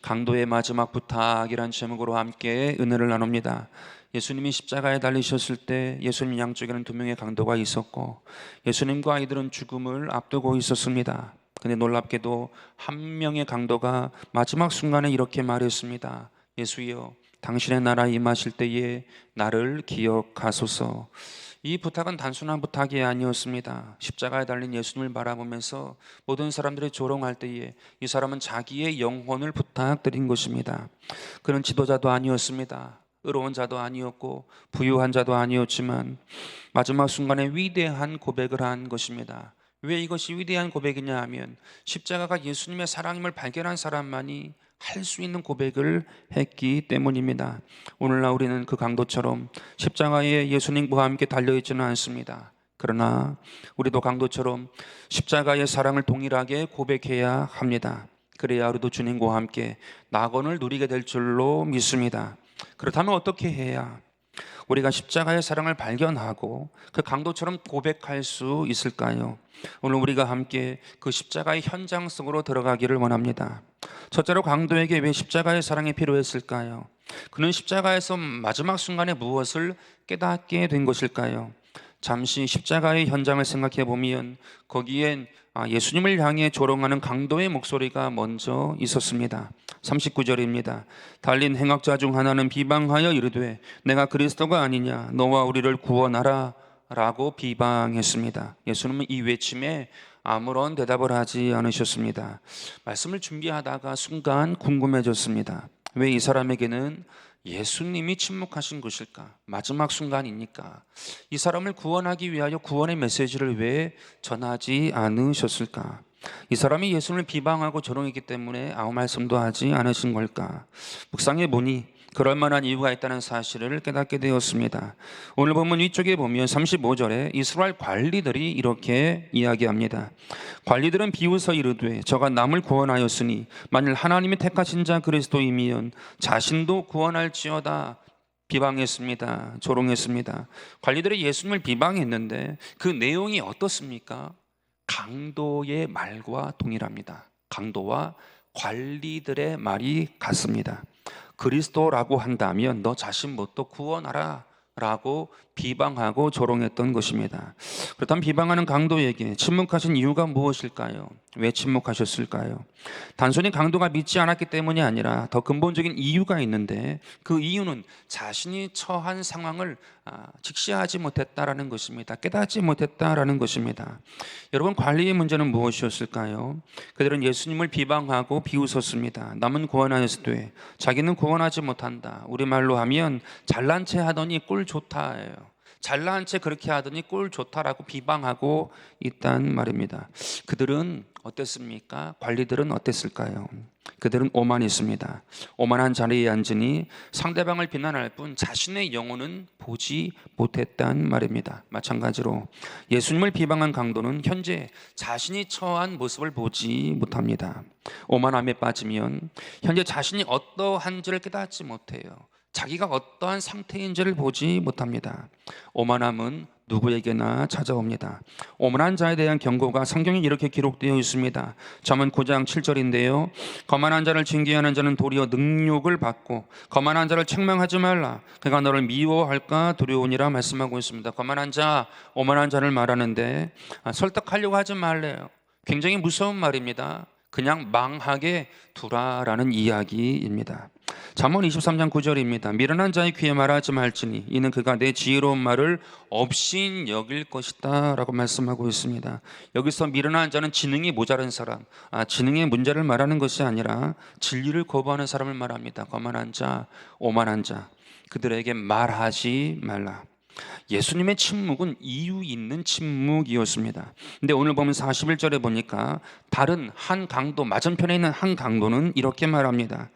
강도의 마지막 부탁이란 제목으로 함께 은혜를 나눕니다. 예수님이 십자가에 달리셨을 때 예수님 양쪽에는 두 명의 강도가 있었고 예수님과 아이들은 죽음을 앞두고 있었습니다. 근데 놀랍게도 한 명의 강도가 마지막 순간에 이렇게 말했습니다. 예수여, 당신의 나라 임하실 때에 나를 기억하소서. 이 부탁은 단순한 부탁이 아니었습니다. 십자가에 달린 예수님을 바라보면서 모든 사람들이 조롱할 때에 이 사람은 자기의 영혼을 부탁드린 것입니다. 그는 지도자도 아니었습니다. 의로운 자도 아니었고 부유한 자도 아니었지만 마지막 순간에 위대한 고백을 한 것입니다. 왜 이것이 위대한 고백이냐 하면 십자가가 예수님의 사랑임을 발견한 사람만이 할 수 있는 고백을 했기 때문입니다. 오늘날 우리는 그 강도처럼 십자가에 예수님과 함께 달려있지는 않습니다. 그러나 우리도 강도처럼 십자가의 사랑을 동일하게 고백해야 합니다. 그래야 우리도 주님과 함께 낙원을 누리게 될 줄로 믿습니다. 그렇다면 어떻게 해야 우리가 십자가의 사랑을 발견하고 그 강도처럼 고백할 수 있을까요? 오늘 우리가 함께 그 십자가의 현장 속으로 들어가기를 원합니다. 첫째로 강도에게 왜 십자가의 사랑이 필요했을까요? 그는 십자가에서 마지막 순간에 무엇을 깨닫게 된 것일까요? 잠시 십자가의 현장을 생각해 보면 거기엔 예수님을 향해 조롱하는 강도의 목소리가 먼저 있었습니다. 39절입니다. 달린 행악자 중 하나는 비방하여 이르되 내가 그리스도가 아니냐 너와 우리를 구원하라 라고 비방했습니다. 예수님은 이 외침에 아무런 대답을 하지 않으셨습니다. 말씀을 준비하다가 순간 궁금해졌습니다. 왜 이 사람에게는 예수님이 침묵하신 것일까? 마지막 순간이니까 이 사람을 구원하기 위하여 구원의 메시지를 왜 전하지 않으셨을까? 이 사람이 예수님을 비방하고 조롱했기 때문에 아무 말씀도 하지 않으신 걸까? 묵상해 보니 그럴 만한 이유가 있다는 사실을 깨닫게 되었습니다. 오늘 본문 위쪽에 보면 35절에 이스라엘 관리들이 이렇게 이야기합니다. 관리들은 비웃어 이르되 저가 남을 구원하였으니 만일 하나님이 택하신 자 그리스도이면 자신도 구원할지어다. 비방했습니다. 조롱했습니다. 관리들이 예수님을 비방했는데 그 내용이 어떻습니까? 강도의 말과 동일합니다. 강도와 관리들의 말이 같습니다. 그리스도라고 한다면 너 자신부터 구원하라 라고 비방하고 조롱했던 것입니다. 그렇다면 비방하는 강도에게 침묵하신 이유가 무엇일까요? 왜 침묵하셨을까요? 단순히 강도가 믿지 않았기 때문이 아니라 더 근본적인 이유가 있는데 그 이유는 자신이 처한 상황을 직시하지 못했다라는 것입니다. 깨닫지 못했다라는 것입니다. 여러분, 관리의 문제는 무엇이었을까요? 그들은 예수님을 비방하고 비웃었습니다. 남은 구원하였으되 자기는 구원하지 못한다. 우리말로 하면 잘난 체 하더니 꼴 좋다예요. 잘난 체 그렇게 하더니 꼴 좋다라고 비방하고 있단 말입니다. 그들은 어땠습니까? 관리들은 어땠을까요? 그들은 오만했습니다. 오만한 자리에 앉으니 상대방을 비난할 뿐 자신의 영혼은 보지 못했단 말입니다. 마찬가지로 예수님을 비방한 강도는 현재 자신이 처한 모습을 보지 못합니다. 오만함에 빠지면 현재 자신이 어떠한지를 깨닫지 못해요. 자기가 어떠한 상태인지를 보지 못합니다. 오만함은 누구에게나 찾아옵니다. 오만한 자에 대한 경고가 성경에 이렇게 기록되어 있습니다. 잠언 9장 7절인데요. 거만한 자를 징계하는 자는 도리어 능욕을 받고 거만한 자를 책망하지 말라. 그가 너를 미워할까 두려우니라 말씀하고 있습니다. 거만한 자, 오만한 자를 말하는데 설득하려고 하지 말래요. 굉장히 무서운 말입니다. 그냥 망하게 두라라는 이야기입니다. 잠언 23장 9절입니다. 미련한 자의 귀에 말하지 말지니 이는 그가 내 지혜로운 말을 없인 여길 것이다 라고 말씀하고 있습니다. 여기서 미련한 자는 지능이 모자란 사람, 지능의 문제를 말하는 것이 아니라 진리를 거부하는 사람을 말합니다. 거만한 자, 오만한 자, 그들에게 말하지 말라. 예수님의 침묵은 이유 있는 침묵이었습니다. 근데 오늘 보면 41절에 보니까 다른 한 강도, 맞은편에 있는 한 강도는 이렇게 말합니다.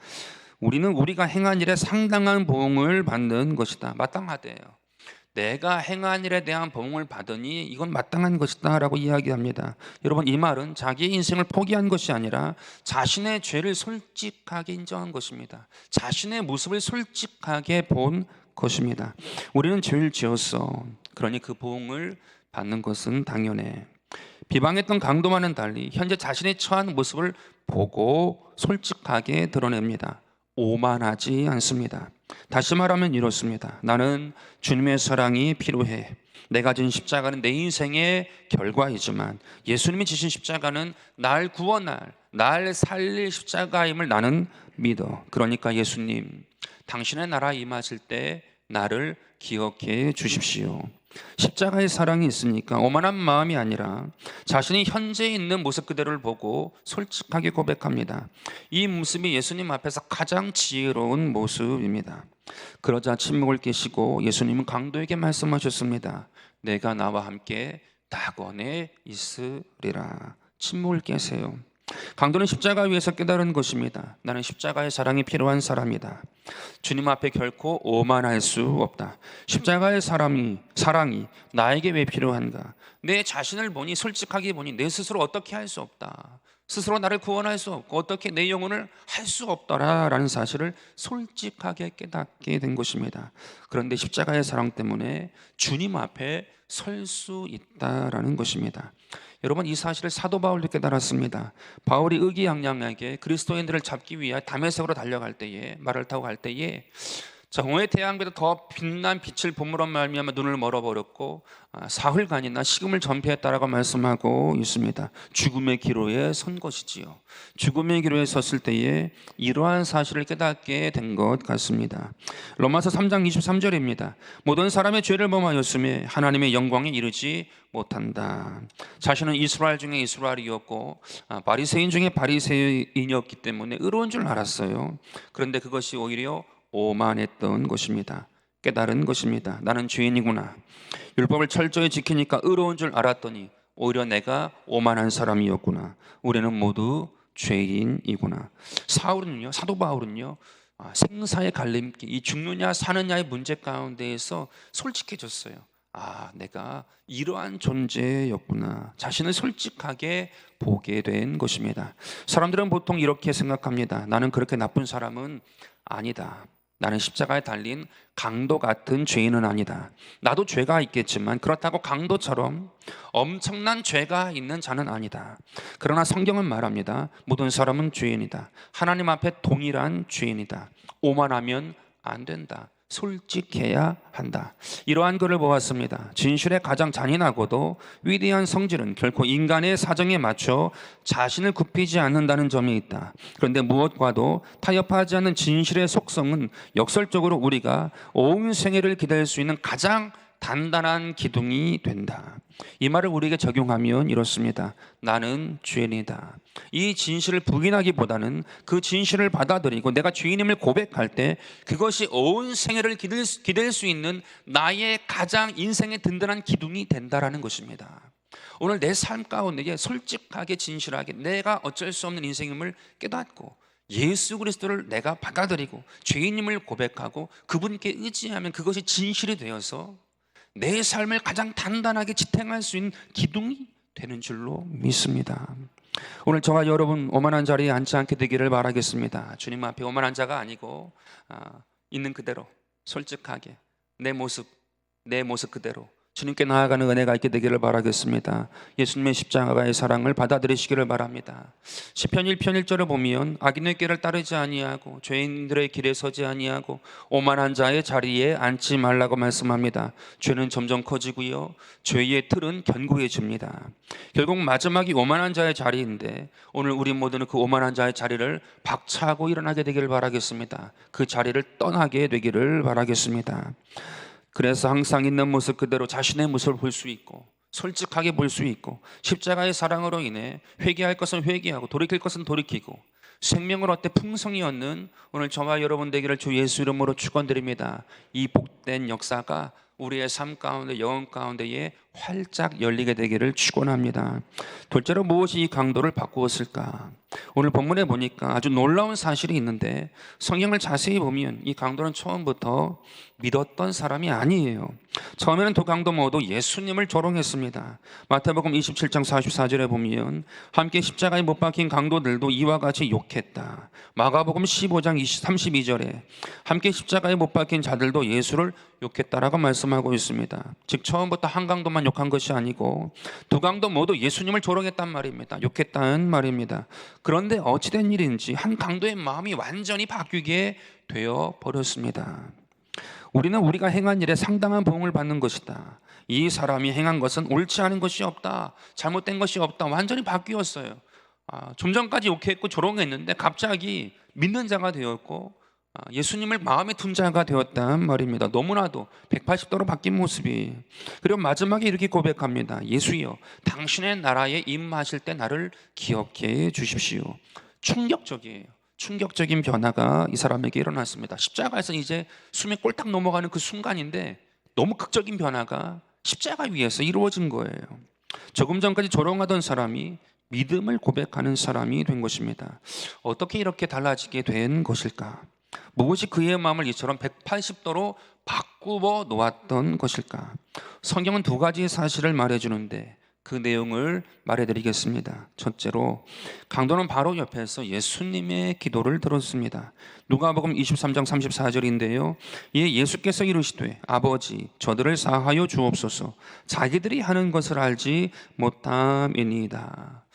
우리는 우리가 행한 일에 상당한 보응을 받는 것이다. 마땅하대요. 내가 행한 일에 대한 보응을 받으니 이건 마땅한 것이다 라고 이야기합니다. 여러분, 이 말은 자기의 인생을 포기한 것이 아니라 자신의 죄를 솔직하게 인정한 것입니다. 자신의 모습을 솔직하게 본 것입니다. 우리는 죄를 지었어. 그러니 그 보응을 받는 것은 당연해. 비방했던 강도와는 달리 현재 자신이 처한 모습을 보고 솔직하게 드러냅니다. 오만하지 않습니다. 다시 말하면 이렇습니다. 나는 주님의 사랑이 필요해. 내가 진 십자가는 내 인생의 결과이지만 예수님이 지신 십자가는 날 구원할, 날 살릴 십자가임을 나는 믿어. 그러니까 예수님, 당신의 나라 임하실 때 나를 기억해 주십시오. 십자가의 사랑이 있으니까 오만한 마음이 아니라 자신이 현재 있는 모습 그대로를 보고 솔직하게 고백합니다. 이 모습이 예수님 앞에서 가장 지혜로운 모습입니다. 그러자 침묵을 깨시고 예수님은 강도에게 말씀하셨습니다. 내가 나와 함께 낙원에 있으리라. 침묵을 깨세요. 강도는 십자가 위에서 깨달은 것입니다. 나는 십자가의 사랑이 필요한 사람이다. 주님 앞에 결코 오만할 수 없다. 십자가의 사랑이 나에게 왜 필요한가? 내 자신을 보니, 솔직하게 보니 내 스스로 어떻게 할 수 없다. 스스로 나를 구원할 수 없고 어떻게 내 영혼을 할 수 없더라라는 사실을 솔직하게 깨닫게 된 것입니다. 그런데 십자가의 사랑 때문에 주님 앞에 설 수 있다라는 것입니다. 여러분, 이 사실을 사도 바울도 깨달았습니다. 바울이 의기양양하게 그리스도인들을 잡기 위해 다메섹으로 달려갈 때에, 말을 타고 갈 때에 정오의 태양보다 더 빛난 빛을 본으로 말미암아 눈을 멀어버렸고 사흘간이나 식음을 전폐했다라고 말씀하고 있습니다. 죽음의 기로에 선 것이지요. 죽음의 기로에 섰을 때에 이러한 사실을 깨닫게 된 것 같습니다. 로마서 3장 23절입니다. 모든 사람의 죄를 범하였으며 하나님의 영광에 이르지 못한다. 자신은 이스라엘 중에 이스라엘이었고 바리새인 중에 바리새인이었기 때문에 의로운 줄 알았어요. 그런데 그것이 오히려 오만했던 것입니다. 깨달은 것입니다. 나는 죄인이구나. 율법을 철저히 지키니까 의로운 줄 알았더니 오히려 내가 오만한 사람이었구나. 우리는 모두 죄인이구나. 사도 바울은요, 생사의 갈림길, 이 죽느냐 사느냐의 문제 가운데에서 솔직해졌어요. 내가 이러한 존재였구나. 자신을 솔직하게 보게 된 것입니다. 사람들은 보통 이렇게 생각합니다. 나는 그렇게 나쁜 사람은 아니다. 나는 십자가에 달린 강도 같은 죄인은 아니다. 나도 죄가 있겠지만 그렇다고 강도처럼 엄청난 죄가 있는 자는 아니다. 그러나 성경은 말합니다. 모든 사람은 죄인이다. 하나님 앞에 동일한 죄인이다. 오만하면 안 된다. 솔직해야 한다. 이러한 글을 보았습니다. 진실의 가장 잔인하고도 위대한 성질은 결코 인간의 사정에 맞춰 자신을 굽히지 않는다는 점이 있다. 그런데 무엇과도 타협하지 않는 진실의 속성은 역설적으로 우리가 온 생애를 기다릴 수 있는 가장 단단한 기둥이 된다. 이 말을 우리에게 적용하면 이렇습니다. 나는 죄인이다. 이 진실을 부인하기보다는 그 진실을 받아들이고 내가 죄인임을 고백할 때 그것이 온 생애를 기댈 수 있는 나의 가장 인생의 든든한 기둥이 된다라는 것입니다. 오늘 내 삶 가운데 솔직하게 진실하게 내가 어쩔 수 없는 인생임을 깨닫고 예수 그리스도를 내가 받아들이고 죄인임을 고백하고 그분께 의지하면 그것이 진실이 되어서 내 삶을 가장 단단하게 지탱할 수 있는 기둥이 되는 줄로 믿습니다. 오늘 저와 여러분 오만한 자리에 앉지 않게 되기를 바라겠습니다. 주님 앞에 오만한 자가 아니고 있는 그대로 솔직하게 내 모습 그대로 주님께 나아가는 은혜가 있게 되기를 바라겠습니다. 예수님의 십자가의 사랑을 받아들이시기를 바랍니다. 시편 1편 1절을 보면 악인의 길을 따르지 아니하고 죄인들의 길에 서지 아니하고 오만한 자의 자리에 앉지 말라고 말씀합니다. 죄는 점점 커지고요, 죄의 틀은 견고해집니다. 결국 마지막이 오만한 자의 자리인데 오늘 우리 모두는 그 오만한 자의 자리를 박차고 일어나게 되기를 바라겠습니다. 그 자리를 떠나게 되기를 바라겠습니다. 그래서 항상 있는 모습 그대로 자신의 모습을 볼 수 있고 솔직하게 볼 수 있고 십자가의 사랑으로 인해 회개할 것은 회개하고 돌이킬 것은 돌이키고 생명을 얻되 풍성히 얻는 오늘 저와 여러분 되기를 주 예수 이름으로 축원드립니다. 이 복된 역사가 우리의 삶 가운데 영혼 가운데에 활짝 열리게 되기를 축원합니다. 둘째로 무엇이 이 강도를 바꾸었을까? 오늘 본문에 보니까 아주 놀라운 사실이 있는데 성경을 자세히 보면 이 강도는 처음부터 믿었던 사람이 아니에요. 처음에는 두 강도 모두 예수님을 조롱했습니다. 마태복음 27장 44절에 보면 함께 십자가에 못 박힌 강도들도 이와 같이 욕했다. 마가복음 15장 32절에 함께 십자가에 못 박힌 자들도 예수를 욕했다라고 말씀하고 있습니다. 즉 처음부터 한 강도만 욕한 것이 아니고 두 강도 모두 예수님을 조롱했단 말입니다. 욕했다는 말입니다. 그런데 어찌된 일인지 한 강도의 마음이 완전히 바뀌게 되어 버렸습니다. 우리는 우리가 행한 일에 상당한 보응을 받는 것이다. 이 사람이 행한 것은 옳지 않은 것이 없다. 잘못된 것이 없다. 완전히 바뀌었어요. 좀 전까지 욕했고 조롱했는데 갑자기 믿는 자가 되었고 예수님을 마음에 둔 자가 되었단 말입니다. 너무나도 180도로 바뀐 모습이. 그리고 마지막에 이렇게 고백합니다. 예수여, 당신의 나라에 임하실 때 나를 기억해 주십시오. 충격적이에요. 충격적인 변화가 이 사람에게 일어났습니다. 십자가에서 이제 숨이 꼴딱 넘어가는 그 순간인데 너무 극적인 변화가 십자가 위에서 이루어진 거예요. 조금 전까지 조롱하던 사람이 믿음을 고백하는 사람이 된 것입니다. 어떻게 이렇게 달라지게 된 것일까? 무엇이 그의 마음을 이처럼 180도로 바꾸어 놓았던 것일까? 성경은 두 가지 사실을 말해주는데 그 내용을 말해드리겠습니다. 첫째로 강도는 바로 옆에서 예수님의 기도를 들었습니다. 누가복음 23장 34절인데요. 이에 예수께서 이르시되 아버지 저들을 사하여 주옵소서 자기들이 하는 것을 알지 못함이니이다.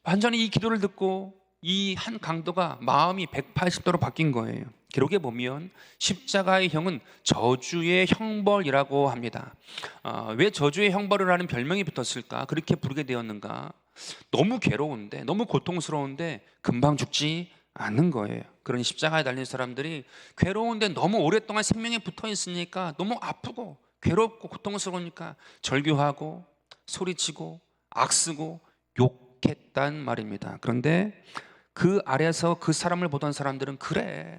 완전히 이 기도를 듣고 이 한 강도가 마음이 180도로 바뀐 거예요. 기록에 보면 십자가의 형은 저주의 형벌이라고 합니다. 왜 저주의 형벌을 하는 별명이 붙었을까? 그렇게 부르게 되었는가? 너무 괴로운데, 너무 고통스러운데 금방 죽지 않는 거예요. 그러니 십자가에 달린 사람들이 괴로운데 너무 오랫동안 생명에 붙어 있으니까 너무 아프고 괴롭고 고통스러우니까 절규하고 소리치고 악쓰고 욕했단 말입니다. 그런데 그 아래에서 그 사람을 보던 사람들은 그래,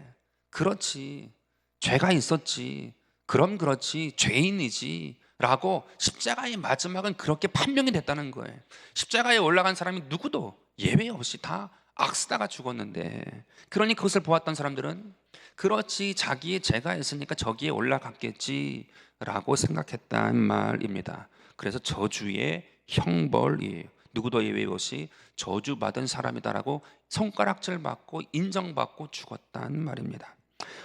그렇지, 죄가 있었지, 그럼 그렇지, 죄인이지 라고 십자가의 마지막은 그렇게 판명이 됐다는 거예요. 십자가에 올라간 사람이 누구도 예외 없이 다 악쓰다가 죽었는데, 그러니 그것을 보았던 사람들은 그렇지, 자기의 죄가 있으니까 저기에 올라갔겠지 라고 생각했단 말입니다. 그래서 저주의 형벌이에요. 누구도 예외 없이 저주받은 사람이다라고 손가락질 받고 인정받고 죽었단 말입니다.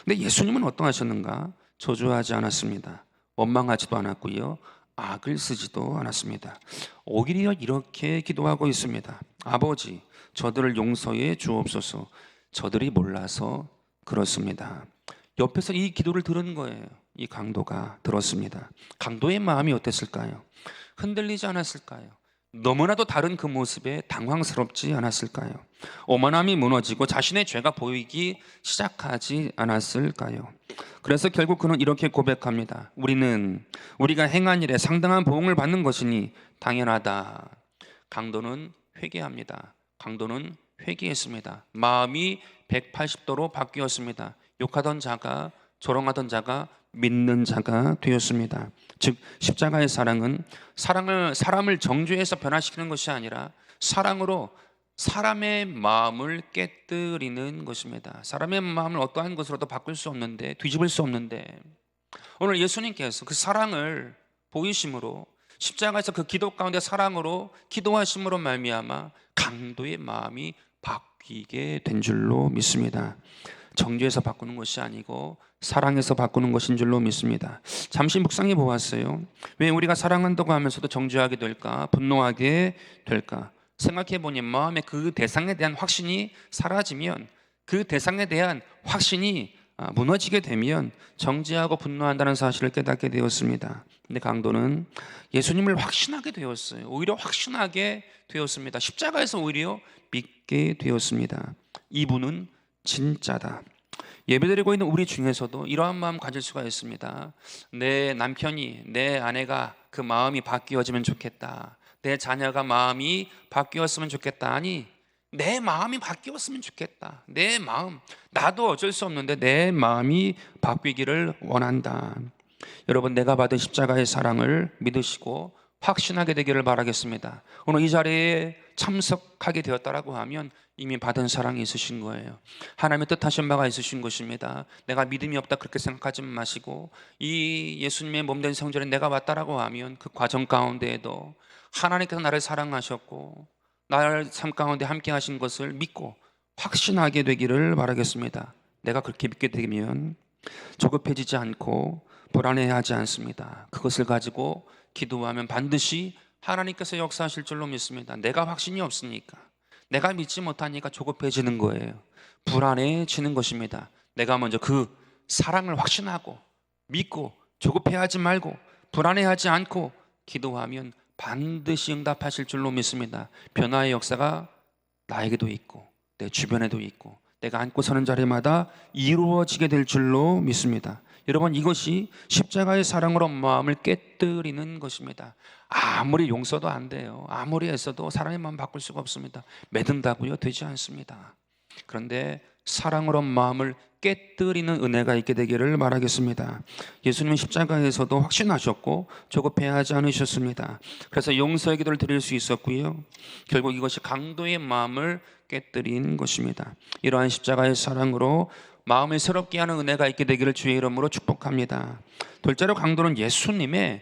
근데 예수님은 어떠하셨는가? 저주하지 않았습니다. 원망하지도 않았고요, 악을 쓰지도 않았습니다. 오히려 이렇게 기도하고 있습니다. 아버지 저들을 용서해 주옵소서 저들이 몰라서 그렇습니다. 옆에서 이 기도를 들은 거예요. 이 강도가 들었습니다. 강도의 마음이 어땠을까요? 흔들리지 않았을까요? 너무나도 다른 그 모습에 당황스럽지 않았을까요? 오만함이 무너지고 자신의 죄가 보이기 시작하지 않았을까요? 그래서 결국 그는 이렇게 고백합니다. 우리가 행한 일에 상당한 보응을 받는 것이니 당연하다. 강도는 회개합니다. 강도는 회개했습니다. 마음이 180도로 바뀌었습니다. 욕하던 자가, 조롱하던 자가 믿는 자가 되었습니다. 즉 십자가의 사랑은 사람을 정죄해서 변화시키는 것이 아니라 사랑으로 사람의 마음을 깨뜨리는 것입니다. 사람의 마음을 어떠한 것으로도 바꿀 수 없는데, 뒤집을 수 없는데, 오늘 예수님께서 그 사랑을 보이심으로, 십자가에서 그 기도 가운데 사랑으로 기도하심으로 말미암아 강도의 마음이 바뀌게 된 줄로 믿습니다. 정죄해서 바꾸는 것이 아니고 사랑해서 바꾸는 것인 줄로 믿습니다. 잠시 묵상해 보았어요. 왜 우리가 사랑한다고 하면서도 정죄하게 될까? 분노하게 될까? 생각해 보니 마음에 그 대상에 대한 확신이 사라지면, 그 대상에 대한 확신이 무너지게 되면 정죄하고 분노한다는 사실을 깨닫게 되었습니다. 근데 강도는 예수님을 확신하게 되었어요. 오히려 확신하게 되었습니다. 십자가에서 오히려 믿게 되었습니다. 이분은 진짜다. 예배드리고 있는 우리 중에서도 이러한 마음 가질 수가 있습니다. 내 남편이, 내 아내가 그 마음이 바뀌어지면 좋겠다. 내 자녀가 마음이 바뀌었으면 좋겠다. 아니, 내 마음이 바뀌었으면 좋겠다. 내 마음, 나도 어쩔 수 없는데 내 마음이 바뀌기를 원한다. 여러분, 내가 받은 십자가의 사랑을 믿으시고 확신하게 되기를 바라겠습니다. 오늘 이 자리에 참석하게 되었다라고 하면 이미 받은 사랑이 있으신 거예요. 하나님의 뜻하신 바가 있으신 것입니다. 내가 믿음이 없다 그렇게 생각하지 마시고, 이 예수님의 몸된 성전에 내가 왔다라고 하면 그 과정 가운데에도 하나님께서 나를 사랑하셨고 나를 삶 가운데 함께 하신 것을 믿고 확신하게 되기를 바라겠습니다. 내가 그렇게 믿게 되면 조급해지지 않고 불안해하지 않습니다. 그것을 가지고 기도하면 반드시 하나님께서 역사하실 줄로 믿습니다. 내가 확신이 없으니까, 내가 믿지 못하니까 조급해지는 거예요. 불안해지는 것입니다. 내가 먼저 그 사랑을 확신하고 믿고 조급해하지 말고 불안해하지 않고 기도하면 반드시 응답하실 줄로 믿습니다. 변화의 역사가 나에게도 있고 내 주변에도 있고 내가 앉고 서는 자리마다 이루어지게 될 줄로 믿습니다. 여러분, 이것이 십자가의 사랑으로 마음을 깨뜨리는 것입니다. 아무리 용서도 안 돼요. 아무리 애써도 사람의 마음 바꿀 수가 없습니다. 매든다고요? 되지 않습니다. 그런데 사랑으로 마음을 깨뜨리는 은혜가 있게 되기를 바라겠습니다. 예수님은 십자가에서도 확신하셨고 조급해하지 않으셨습니다. 그래서 용서의 기도를 드릴 수 있었고요. 결국 이것이 강도의 마음을 깨뜨린 것입니다. 이러한 십자가의 사랑으로 마음을 새롭게 하는 은혜가 있게 되기를 주의 이름으로 축복합니다. 둘째로 강도는 예수님의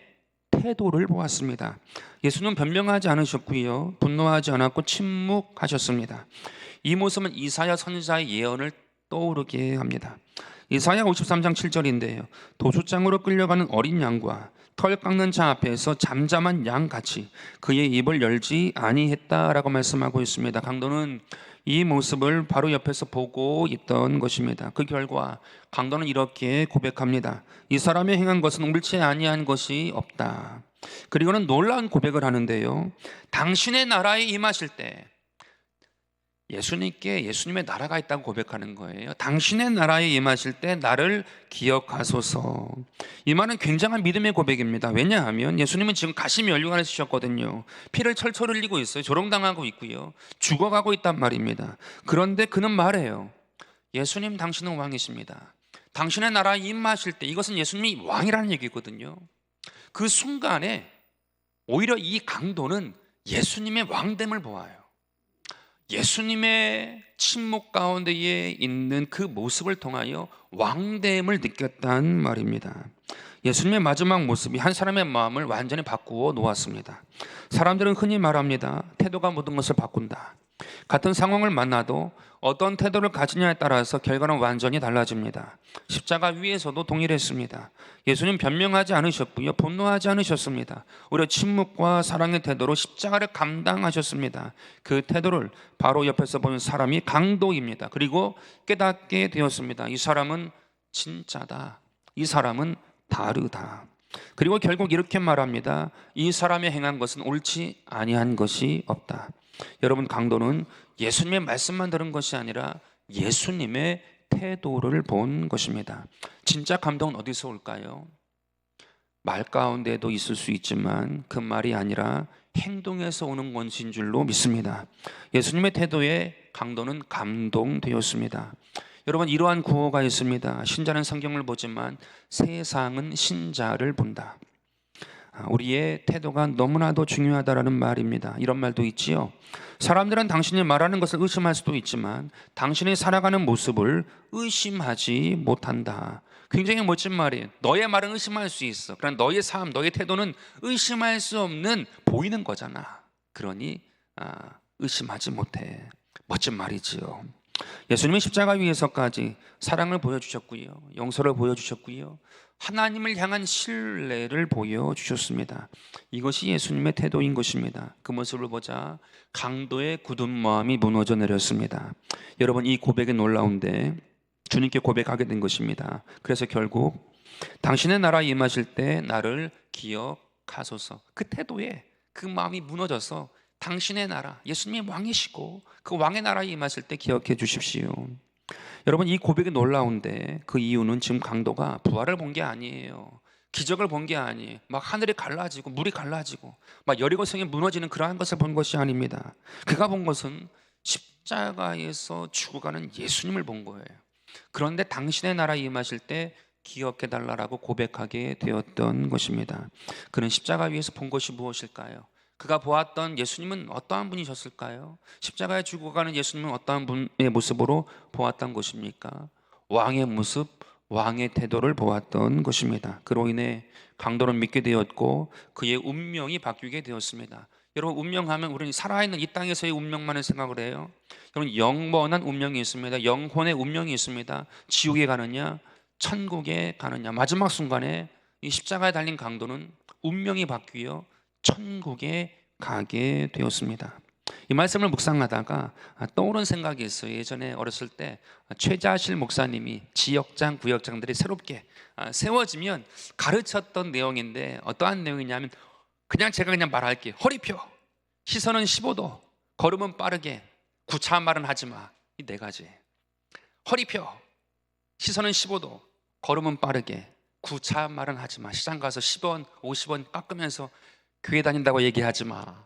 태도를 보았습니다. 예수는 변명하지 않으셨고요, 분노하지 않았고 침묵하셨습니다. 이 모습은 이사야 선지자의 예언을 떠오르게 합니다. 이사야 53장 7절인데요, 도수장으로 끌려가는 어린 양과 털 깎는 자 앞에서 잠잠한 양같이 그의 입을 열지 아니했다라고 말씀하고 있습니다. 강도는 이 모습을 바로 옆에서 보고 있던 것입니다. 그 결과 강도는 이렇게 고백합니다. 이 사람이 행한 것은 옳지 아니한 것이 없다. 그리고는 놀라운 고백을 하는데요, 당신의 나라에 임하실 때, 예수님께 예수님의 나라가 있다고 고백하는 거예요. 당신의 나라에 임하실 때 나를 기억하소서. 이 말은 굉장한 믿음의 고백입니다. 왜냐하면 예수님은 지금 가시 면류관에 쓰셨거든요. 피를 철철 흘리고 있어요. 조롱당하고 있고요, 죽어가고 있단 말입니다. 그런데 그는 말해요. 예수님, 당신은 왕이십니다. 당신의 나라에 임하실 때, 이것은 예수님이 왕이라는 얘기거든요. 그 순간에 오히려 이 강도는 예수님의 왕됨을 보아요. 예수님의 침묵 가운데에 있는 그 모습을 통하여 왕됨을 느꼈단 말입니다. 예수님의 마지막 모습이 한 사람의 마음을 완전히 바꾸어 놓았습니다. 사람들은 흔히 말합니다. 태도가 모든 것을 바꾼다. 같은 상황을 만나도 어떤 태도를 가지냐에 따라서 결과는 완전히 달라집니다. 십자가 위에서도 동일했습니다. 예수님 변명하지 않으셨고요, 분노하지 않으셨습니다. 오히려 침묵과 사랑의 태도로 십자가를 감당하셨습니다. 그 태도를 바로 옆에서 보는 사람이 강도입니다. 그리고 깨닫게 되었습니다. 이 사람은 진짜다. 이 사람은 다르다. 그리고 결국 이렇게 말합니다. 이 사람이 행한 것은 옳지 아니한 것이 없다. 여러분, 강도는 예수님의 말씀만 들은 것이 아니라 예수님의 태도를 본 것입니다. 진짜 감동은 어디서 올까요? 말 가운데도 있을 수 있지만 그 말이 아니라 행동에서 오는 것인 줄로 믿습니다. 예수님의 태도에 강도는 감동되었습니다. 여러분, 이러한 구호가 있습니다. 신자는 성경을 보지만 세상은 신자를 본다. 우리의 태도가 너무나도 중요하다라는 말입니다. 이런 말도 있지요. 사람들은 당신이 말하는 것을 의심할 수도 있지만 당신이 살아가는 모습을 의심하지 못한다. 굉장히 멋진 말이에요. 너의 말은 의심할 수 있어. 그러나 너의 삶, 너의 태도는 의심할 수 없는 보이는 거잖아. 그러니 의심하지 못해. 멋진 말이지요. 예수님이 십자가 위에서까지 사랑을 보여주셨고요, 용서를 보여주셨고요, 하나님을 향한 신뢰를 보여주셨습니다. 이것이 예수님의 태도인 것입니다. 그 모습을 보자 강도의 굳은 마음이 무너져 내렸습니다. 여러분, 이 고백이 놀라운데 주님께 고백하게 된 것입니다. 그래서 결국 당신의 나라에 임하실 때 나를 기억하소서. 그 태도에 그 마음이 무너져서 당신의 나라, 예수님이 왕이시고 그 왕의 나라에 임하실 때 기억해 주십시오. 여러분, 이 고백이 놀라운데 그 이유는 지금 강도가 부활을 본 게 아니에요. 기적을 본 게 아니에요. 막 하늘이 갈라지고 물이 갈라지고 막 여리고 성이 무너지는 그러한 것을 본 것이 아닙니다. 그가 본 것은 십자가에서 죽어가는 예수님을 본 거예요. 그런데 당신의 나라에 임하실 때 기억해 달라고 고백하게 되었던 것입니다. 그는 십자가 위에서 본 것이 무엇일까요? 그가 보았던 예수님은 어떠한 분이셨을까요? 십자가에 죽어가는 예수님은 어떠한 분의 모습으로 보았던 것입니까? 왕의 모습, 왕의 태도를 보았던 것입니다. 그로 인해 강도를 믿게 되었고 그의 운명이 바뀌게 되었습니다. 여러분, 운명하면 우리는 살아있는 이 땅에서의 운명만을 생각을 해요. 여러분, 영원한 운명이 있습니다. 영혼의 운명이 있습니다. 지옥에 가느냐 천국에 가느냐. 마지막 순간에 이 십자가에 달린 강도는 운명이 바뀌어 천국에 가게 되었습니다. 이 말씀을 묵상하다가 떠오른 생각이 있어요. 예전에 어렸을 때 최자실 목사님이 지역장, 구역장들이 새롭게 세워지면 가르쳤던 내용인데, 어떠한 내용이냐면 제가 그냥 말할게요. 허리 펴, 시선은 15도, 걸음은 빠르게, 구차한 말은 하지 마. 이 네 가지. 허리 펴, 시선은 15도, 걸음은 빠르게, 구차한 말은 하지 마. 시장 가서 10원, 50원 깎으면서 교회 다닌다고 얘기하지 마.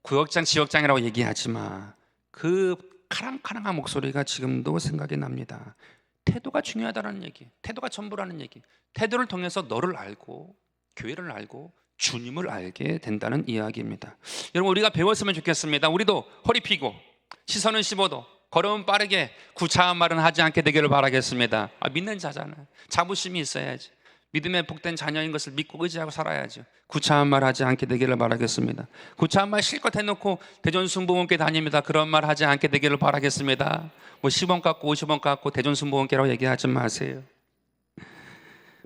구역장, 지역장이라고 얘기하지 마. 그 카랑카랑한 목소리가 지금도 생각이 납니다. 태도가 중요하다는 얘기, 태도가 전부라는 얘기. 태도를 통해서 너를 알고 교회를 알고 주님을 알게 된다는 이야기입니다. 여러분, 우리가 배웠으면 좋겠습니다. 우리도 허리 펴고 시선은 15도, 걸음은 빠르게, 구차한 말은 하지 않게 되기를 바라겠습니다. 믿는 자잖아요. 자부심이 있어야지. 믿음의 복된 자녀인 것을 믿고 의지하고 살아야죠. 구차한 말 하지 않게 되기를 바라겠습니다. 구차한 말 실컷 해놓고 대전순복음교회 다닙니다, 그런 말 하지 않게 되기를 바라겠습니다. 10원 깎고 50원 깎고 대전순복음교회라고 얘기하지 마세요.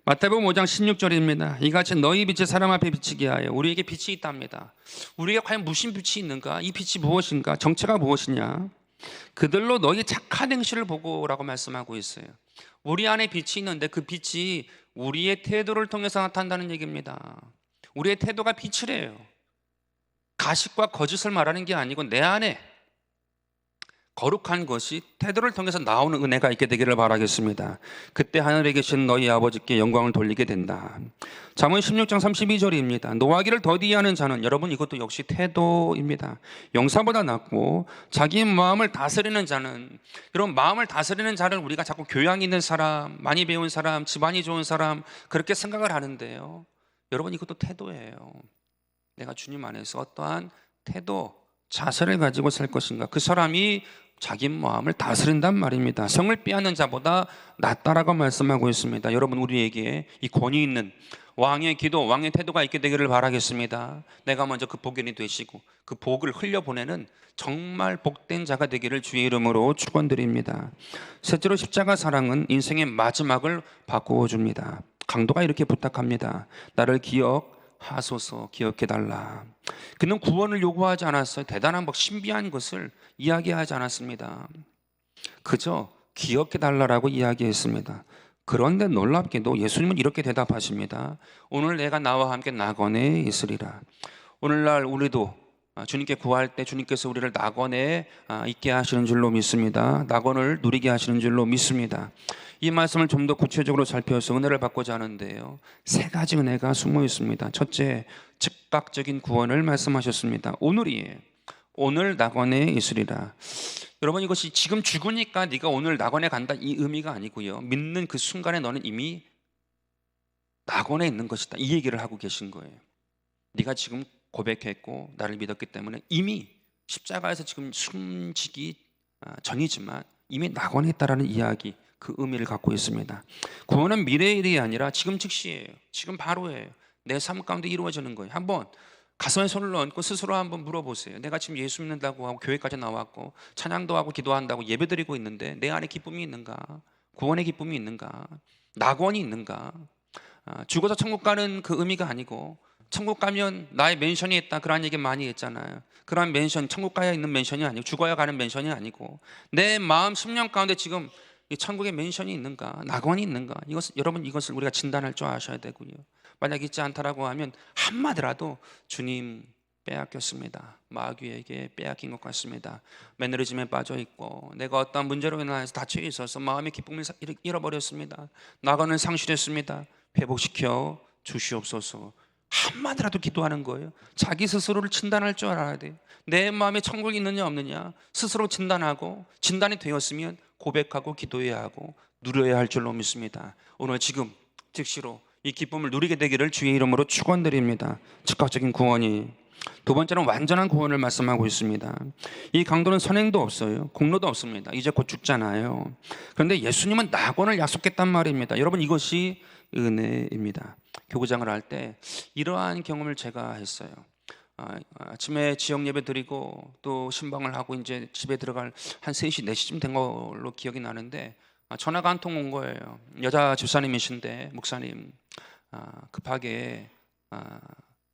마태복음 5장 16절입니다. 이같이 너희 빛이 사람 앞에 비치게 하여. 우리에게 빛이 있답니다. 우리에게 과연 무슨 빛이 있는가? 이 빛이 무엇인가? 정체가 무엇이냐? 그들로 너희 착한 행실을 보고라고 말씀하고 있어요. 우리 안에 빛이 있는데 그 빛이 우리의 태도를 통해서 나타난다는 얘기입니다. 우리의 태도가 빛이래요. 가식과 거짓을 말하는 게 아니고 내 안에 거룩한 것이 태도를 통해서 나오는 은혜가 있게 되기를 바라겠습니다. 그때 하늘에 계신 너희 아버지께 영광을 돌리게 된다. 잠언 16장 32절입니다. 노하기를 더디하는 자는, 여러분 이것도 역시 태도입니다, 용사보다 낫고 자기 마음을 다스리는 자는, 여러분 마음을 다스리는 자를 우리가 자꾸 교양 있는 사람, 많이 배운 사람, 집안이 좋은 사람 그렇게 생각을 하는데요, 여러분 이것도 태도예요. 내가 주님 안에서 어떠한 태도, 자세를 가지고 살 것인가. 그 사람이 자기 마음을 다스린단 말입니다. 성을 빼앗는 자보다 낫다라고 말씀하고 있습니다. 여러분, 우리에게 이 권위 있는 왕의 기도, 왕의 태도가 있게 되기를 바라겠습니다. 내가 먼저 그 복연이 되시고 그 복을 흘려보내는 정말 복된 자가 되기를 주의 이름으로 축원드립니다. 셋째로, 십자가 사랑은 인생의 마지막을 바꾸어 줍니다. 강도가 이렇게 부탁합니다. 나를 기억하소서, 기억해달라. 그는 구원을 요구하지 않았어요. 대단한 신비한 것을 이야기하지 않았습니다. 그저 기억해달라고 이야기했습니다. 그런데 놀랍게도 예수님은 이렇게 대답하십니다. 오늘 내가 나와 함께 낙원에 있으리라. 오늘날 우리도 주님께 구할 때 주님께서 우리를 낙원에 있게 하시는 줄로 믿습니다. 낙원을 누리게 하시는 줄로 믿습니다. 이 말씀을 좀 더 구체적으로 살펴서 은혜를 받고자 하는데요, 세 가지 은혜가 숨어 있습니다. 첫째, 즉각적인 구원을 말씀하셨습니다. 오늘이에요. 오늘 낙원에 있으리라. 여러분, 이것이 지금 죽으니까 네가 오늘 낙원에 간다 이 의미가 아니고요, 믿는 그 순간에 너는 이미 낙원에 있는 것이다, 이 얘기를 하고 계신 거예요. 네가 지금 고백했고 나를 믿었기 때문에 이미 십자가에서 지금 숨지기 전이지만 이미 낙원에 있다라는 이야기, 그 의미를 갖고 있습니다. 구원은 미래의 일이 아니라 지금 즉시예요. 지금 바로예요. 내 삶 가운데 이루어지는 거예요. 한번 가슴에 손을 얹고 스스로 한번 물어보세요. 내가 지금 예수 믿는다고 하고 교회까지 나왔고 찬양도 하고 기도한다고 예배드리고 있는데 내 안에 기쁨이 있는가? 구원의 기쁨이 있는가? 낙원이 있는가? 죽어서 천국 가는 그 의미가 아니고, 천국 가면 나의 맨션이 있다, 그런 얘기 많이 했잖아요. 그런 맨션, 천국 가야 있는 맨션이 아니고 죽어야 가는 맨션이 아니고, 내 마음 심령 가운데 지금 이 천국의 맨션이 있는가, 낙원이 있는가, 여러분 이것을 우리가 진단할 줄 아셔야 되고요. 만약 있지 않다라고 하면 한마디라도 주님 빼앗겼습니다, 마귀에게 빼앗긴 것 같습니다, 매너리즘에 빠져 있고 내가 어떤 문제로 인해서 닫혀 있어서 마음의 기쁨을 잃어버렸습니다, 낙원을 상실했습니다, 회복시켜 주시옵소서. 한마디라도 기도하는 거예요. 자기 스스로를 진단할 줄 알아야 돼요. 내 마음에 천국이 있느냐 없느냐 스스로 진단하고, 진단이 되었으면 고백하고 기도해야 하고 누려야 할 줄로 믿습니다. 오늘 지금 즉시로 이 기쁨을 누리게 되기를 주의 이름으로 축원드립니다. 즉각적인 구원이. 두 번째는 완전한 구원을 말씀하고 있습니다. 이 강도는 선행도 없어요. 공로도 없습니다. 이제 곧 죽잖아요. 그런데 예수님은 낙원을 약속했단 말입니다. 여러분, 이것이 은혜입니다. 교구장을 할 때 이러한 경험을 제가 했어요. 아침에 지역 예배 드리고 또 신방을 하고 이제 집에 들어갈 한 3시, 4시쯤 된 걸로 기억이 나는데 전화가 한 통 온 거예요. 여자 집사님이신데, 목사님, 급하게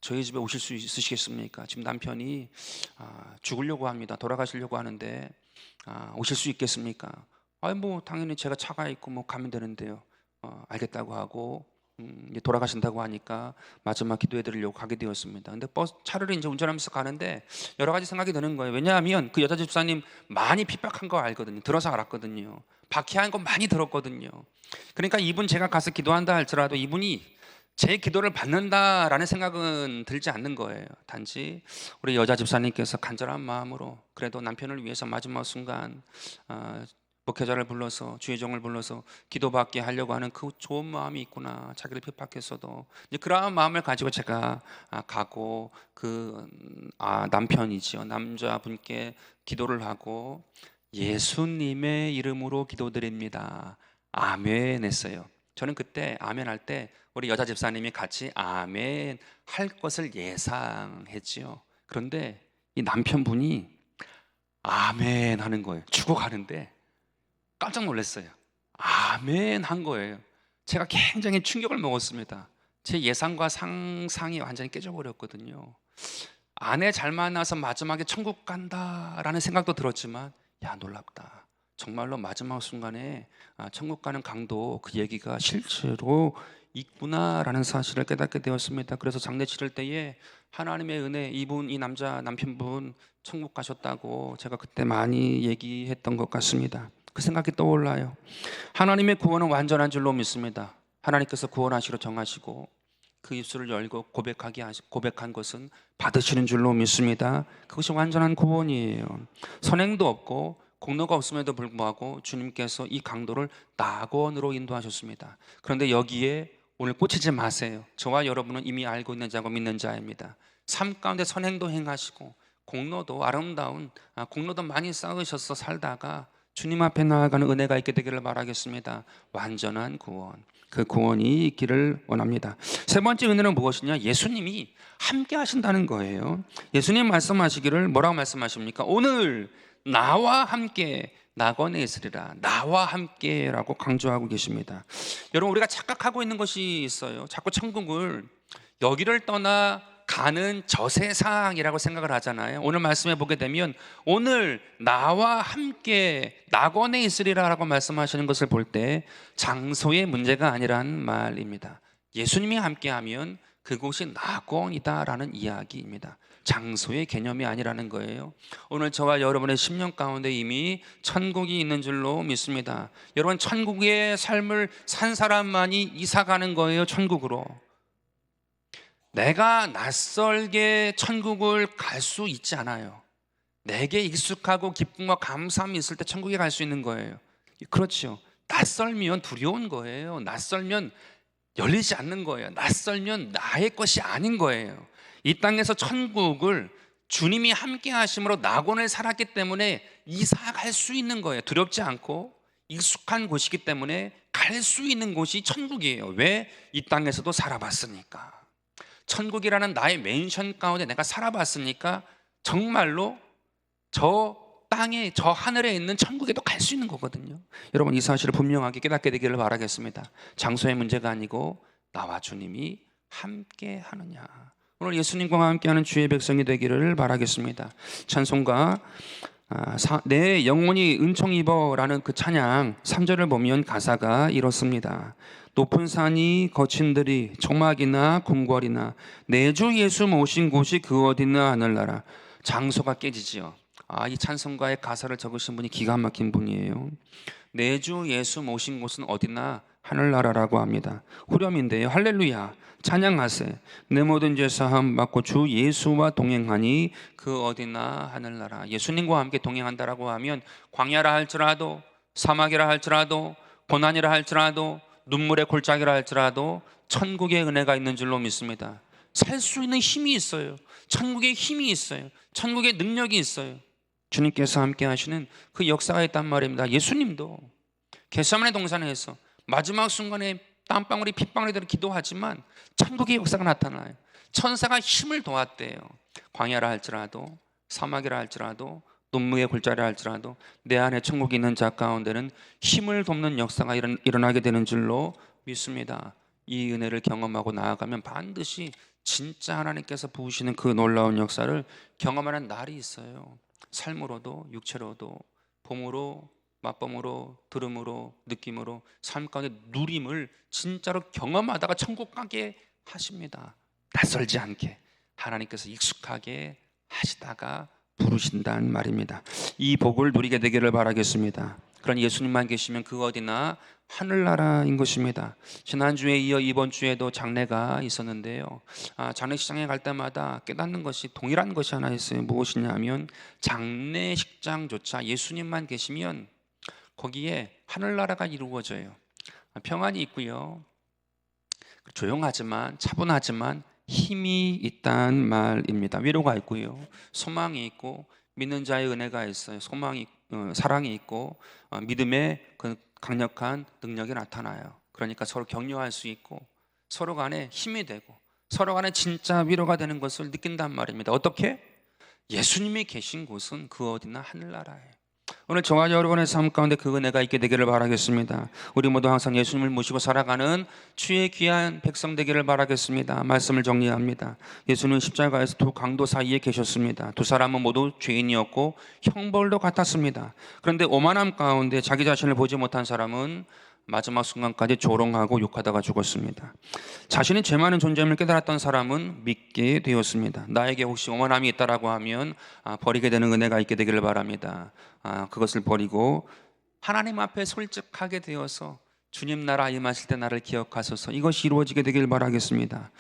저희 집에 오실 수 있으시겠습니까? 지금 남편이 죽으려고 합니다. 돌아가시려고 하는데 오실 수 있겠습니까? 뭐 당연히 제가 차가 있고 뭐 가면 되는데요. 알겠다고 하고 이제 돌아가신다고 하니까 마지막 기도해 드리려고 가게 되었습니다. 근데 차를 이제 운전하면서 가는데 여러 가지 생각이 드는 거예요. 왜냐하면 그 여자 집사님 많이 핍박한 거 알거든요. 들어서 알았거든요. 박해한 거 많이 들었거든요. 그러니까 이분, 제가 가서 기도한다 할지라도 이분이 제 기도를 받는다라는 생각은 들지 않는 거예요. 단지 우리 여자 집사님께서 간절한 마음으로 그래도 남편을 위해서 마지막 순간 목회자를 불러서, 주의 종을 불러서 기도받게 하려고 하는 그 좋은 마음이 있구나. 자기를 핍박했어도 이제 그러한 마음을 가지고 제가 가고 남편이지요, 남자분께 기도를 하고 예수님의 이름으로 기도드립니다, 아멘 했어요. 저는 그때 아멘 할 때 우리 여자 집사님이 같이 아멘 할 것을 예상했지요. 그런데 이 남편분이 아멘 하는 거예요. 죽어가는데 깜짝 놀랐어요. 아멘 한 거예요. 제가 굉장히 충격을 먹었습니다. 제 예상과 상상이 완전히 깨져버렸거든요. 아내 잘 만나서 마지막에 천국 간다라는 생각도 들었지만, 야, 놀랍다. 정말로 마지막 순간에 천국 가는 강도, 그 얘기가 실제로 있구나라는 사실을 깨닫게 되었습니다. 그래서 장례 치를 때에 하나님의 은혜, 이 남편분 천국 가셨다고 제가 그때 많이 얘기했던 것 같습니다. 그 생각이 떠올라요. 하나님의 구원은 완전한 줄로 믿습니다. 하나님께서 구원하시러 정하시고 그 입술을 열고 고백한 것은 받으시는 줄로 믿습니다. 그것이 완전한 구원이에요. 선행도 없고 공로가 없음에도 불구하고 주님께서 이 강도를 낙원으로 인도하셨습니다. 그런데 여기에 오늘 꽂히지 마세요. 저와 여러분은 이미 알고 있는 자고 믿는 자입니다. 삶 가운데 선행도 행하시고 공로도 아름다운 공로도 많이 쌓으셔서 살다가 주님 앞에 나아가는 은혜가 있게 되기를 바라겠습니다. 완전한 구원, 그 구원이 있기를 원합니다. 세 번째 은혜는 무엇이냐? 예수님이 함께 하신다는 거예요. 예수님 말씀하시기를 뭐라고 말씀하십니까? 오늘 나와 함께 낙원에 있으리라. 나와 함께라고 강조하고 계십니다. 여러분, 우리가 착각하고 있는 것이 있어요. 자꾸 천국을 여기를 떠나 가는 저 세상이라고 생각을 하잖아요. 오늘 말씀해 보게 되면 오늘 나와 함께 낙원에 있으리라라고 말씀하시는 것을 볼 때 장소의 문제가 아니란 말입니다. 예수님이 함께하면 그곳이 낙원이다라는 이야기입니다. 장소의 개념이 아니라는 거예요. 오늘 저와 여러분의 심령 가운데 이미 천국이 있는 줄로 믿습니다. 여러분, 천국의 삶을 산 사람만이 이사 가는 거예요. 천국으로. 내가 낯설게 천국을 갈 수 있지 않아요. 내게 익숙하고 기쁨과 감사함이 있을 때 천국에 갈 수 있는 거예요. 그렇죠. 낯설면 두려운 거예요. 낯설면 열리지 않는 거예요. 낯설면 나의 것이 아닌 거예요. 이 땅에서 천국을 주님이 함께 하심으로 낙원을 살았기 때문에 이사 갈 수 있는 거예요. 두렵지 않고 익숙한 곳이기 때문에 갈 수 있는 곳이 천국이에요. 왜? 이 땅에서도 살아봤으니까. 천국이라는 나의 맨션 가운데 내가 살아봤으니까 정말로 저 땅에, 저 하늘에 있는 천국에도 갈 수 있는 거거든요. 여러분, 이 사실을 분명하게 깨닫게 되기를 바라겠습니다. 장소의 문제가 아니고 나와 주님이 함께 하느냐. 오늘 예수님과 함께하는 주의 백성이 되기를 바라겠습니다. 찬송가 내 영혼이 은총 입어라는 그 찬양 3절을 보면 가사가 이렇습니다. 높은 산이 거친 들이 조막이나 궁궐이나 내 주 예수 모신 곳이 그 어디나 하늘나라. 장소가 깨지지요. 이 찬송가의 가사를 적으신 분이 기가 막힌 분이에요. 내 주 예수 모신 곳은 어디나 하늘나라라고 합니다. 후렴인데요. 할렐루야, 찬양하세. 내 모든 죄 사함 받고 주 예수와 동행하니 그 어디나 하늘나라. 예수님과 함께 동행한다라고 하면 광야라 할지라도, 사막이라 할지라도, 고난이라 할지라도, 눈물의 골짜기라 할지라도 천국의 은혜가 있는 줄로 믿습니다. 살 수 있는 힘이 있어요. 천국의 힘이 있어요. 천국의 능력이 있어요. 주님께서 함께 하시는 그 역사가 있단 말입니다. 예수님도 겟세마네 동산에서 마지막 순간에 땀방울이 핏방울이 되어 기도하지만 천국의 역사가 나타나요. 천사가 힘을 도왔대요. 광야라 할지라도 사막이라 할지라도 눈무의 골짜기라 할지라도 내 안에 천국이 있는 자 가운데는 힘을 돕는 역사가 일어나게 되는 줄로 믿습니다. 이 은혜를 경험하고 나아가면 반드시 진짜 하나님께서 부으시는 그 놀라운 역사를 경험하는 날이 있어요. 삶으로도 육체로도 봄으로 맛봄으로 들음으로 느낌으로 삶 가운데 누림을 진짜로 경험하다가 천국 가게 하십니다. 낯설지 않게 하나님께서 익숙하게 하시다가 부르신다는 말입니다. 이 복을 누리게 되기를 바라겠습니다. 그런 예수님만 계시면 그 어디나 하늘나라인 것입니다. 지난주에 이어 이번 주에도 장례가 있었는데요. 장례식장에 갈 때마다 깨닫는 것이 동일한 것이 하나 있어요. 무엇이냐면 장례식장조차 예수님만 계시면 거기에 하늘나라가 이루어져요. 평안이 있고요. 조용하지만 차분하지만 힘이 있단 말입니다. 위로가 있고요. 소망이 있고 믿는 자의 은혜가 있어요. 소망이 사랑이 있고 믿음의 그 강력한 능력이 나타나요. 그러니까 서로 격려할 수 있고 서로 간에 힘이 되고 서로 간에 진짜 위로가 되는 것을 느낀단 말입니다. 어떻게? 예수님이 계신 곳은 그 어디나 하늘나라예요. 오늘 저와 여러분의 삶 가운데 그 은혜가 있게 되기를 바라겠습니다. 우리 모두 항상 예수님을 모시고 살아가는 주의 귀한 백성 되기를 바라겠습니다. 말씀을 정리합니다. 예수는 십자가에서 두 강도 사이에 계셨습니다. 두 사람은 모두 죄인이었고 형벌도 같았습니다. 그런데 오만함 가운데 자기 자신을 보지 못한 사람은 마지막 순간까지 조롱하고 욕하다가 죽었습니다. 자신이 죄 많은 존재임을 깨달았던 사람은 믿게 되었습니다. 나에게 혹시 오만함이 있다라고 하면 버리게 되는 은혜가 있게 되기를 바랍니다. 그것을 버리고 하나님 앞에 솔직하게 되어서 주님 나라 임하실 때 나를 기억하소서, 이것이 이루어지게 되길 바라겠습니다.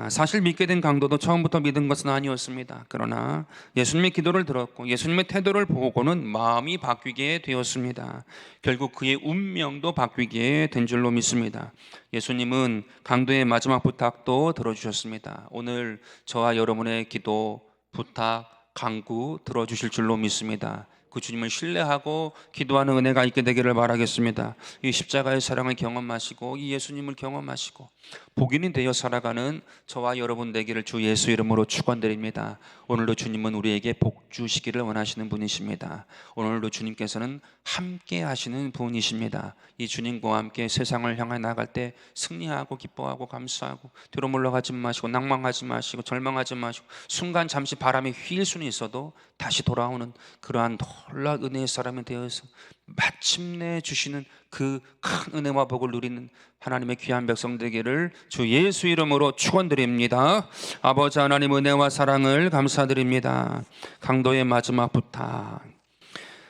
사실 믿게 된 강도도 처음부터 믿은 것은 아니었습니다. 그러나 예수님의 기도를 들었고 예수님의 태도를 보고는 마음이 바뀌게 되었습니다. 결국 그의 운명도 바뀌게 된 줄로 믿습니다. 예수님은 강도의 마지막 부탁도 들어주셨습니다. 오늘 저와 여러분의 기도, 부탁, 간구 들어주실 줄로 믿습니다. 그 주님을 신뢰하고 기도하는 은혜가 있게 되기를 바라겠습니다. 이 십자가의 사랑을 경험하시고 이 예수님을 경험하시고 복인이 되어 살아가는 저와 여러분 되기를 주 예수 이름으로 축원드립니다. 오늘도 주님은 우리에게 복 주시기를 원하시는 분이십니다. 오늘도 주님께서는 함께 하시는 분이십니다. 이 주님과 함께 세상을 향해 나갈 때 승리하고 기뻐하고 감사하고 뒤로 물러가지 마시고 낭망하지 마시고 절망하지 마시고 순간 잠시 바람이 휘일 수는 있어도 다시 돌아오는 그러한 놀라운 은혜의 사람이 되어서 마침내 주시는 그 큰 은혜와 복을 누리는 하나님의 귀한 백성 되기를 주 예수 이름으로 축원드립니다. 아버지 하나님 은혜와 사랑을 감사드립니다. 강도의 마지막 부탁,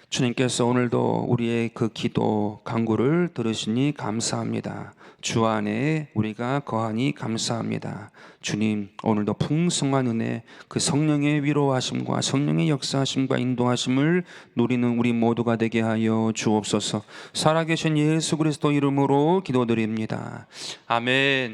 주님께서 오늘도 우리의 그 기도 간구를 들으시니 감사합니다. 주 안에 우리가 거하니 감사합니다. 주님, 오늘도 풍성한 은혜, 그 성령의 위로하심과 성령의 역사하심과 인도하심을 누리는 우리 모두가 되게 하여 주옵소서. 살아계신 예수 그리스도 이름으로 기도드립니다. 아멘.